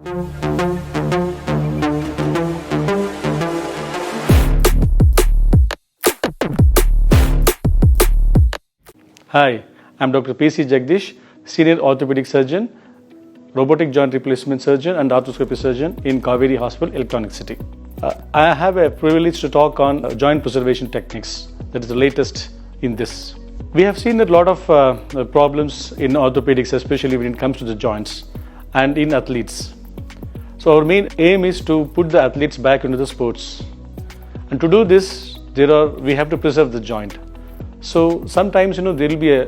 Hi, I'm Dr. P.C. Jagadeesh, Senior Orthopedic Surgeon, Robotic Joint Replacement Surgeon and Arthroscopy Surgeon in Kaveri Hospital, Electronic City. I have a privilege to talk on joint preservation techniques. That is the latest in this. We have seen a lot of problems in orthopedics, especially when it comes to the joints and in athletes. So our main aim is to put the athletes back into the sports. And to do this, we have to preserve the joint. So sometimes there will be a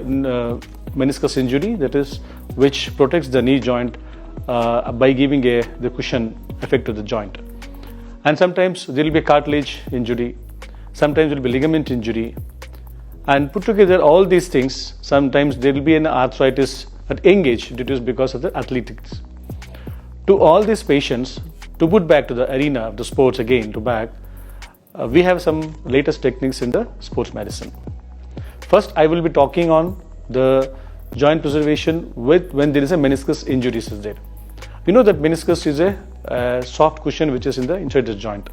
meniscus injury, that is, which protects the knee joint by giving the cushion effect to the joint. And sometimes there will be a cartilage injury, sometimes there will be ligament injury. And put together all these things, sometimes there will be an arthritis at young age due to because of the athletics. To all these patients, to put back to the arena of the sports again, we have some latest techniques in the sports medicine. First, I will be talking on the joint preservation when there is a meniscus injury is there. You know that meniscus is a soft cushion which is inside the joint.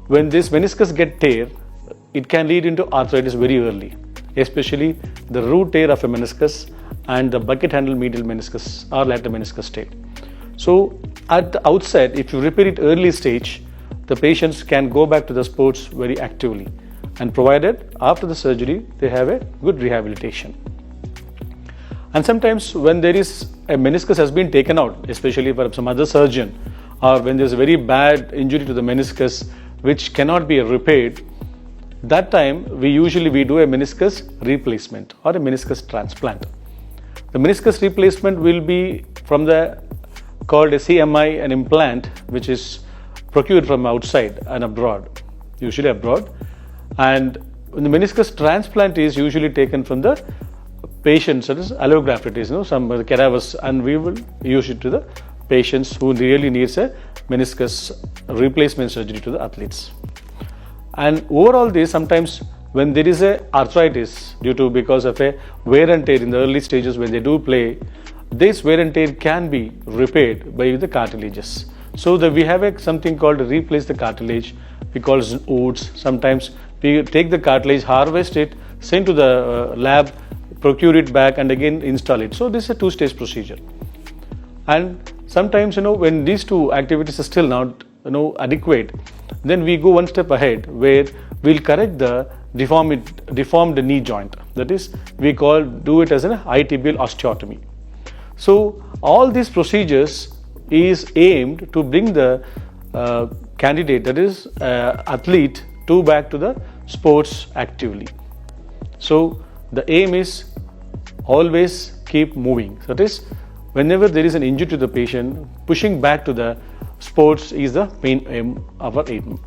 When this meniscus gets tear, it can lead into arthritis very early, especially the root tear of a meniscus and the bucket handle medial meniscus or lateral meniscus tear. So at the outset, if you repair it early stage, the patients can go back to the sports very actively, and provided after the surgery they have a good rehabilitation. And sometimes when there is a meniscus has been taken out, especially for some other surgeon, or when there is a very bad injury to the meniscus which cannot be repaired, that time we usually do a meniscus replacement or a meniscus transplant. The meniscus replacement will be called a CMI, an implant which is procured from outside and abroad, usually abroad. And the meniscus transplant is usually taken from the patients, that is allograft, it is some cadavers, and we will use it to the patients who really needs a meniscus replacement surgery to the athletes. And overall this, sometimes when there is a arthritis because of a wear and tear in the early stages when they do play, this wear and tear can be repaired by the cartilages. So we have something called replace the cartilage. We call it OODS. Sometimes we take the cartilage, harvest it, send to the lab, procure it back and again install it. So this is a two-stage procedure. And sometimes when these two activities are still not adequate, then we go one step ahead where we'll correct the deformed knee joint. That is, we do it as an itibial osteotomy. So all these procedures is aimed to bring the candidate, that is athlete, back to the sports actively. So the aim is always keep moving. That is, whenever there is an injury to the patient, pushing back to the sports is the main aim of our aim.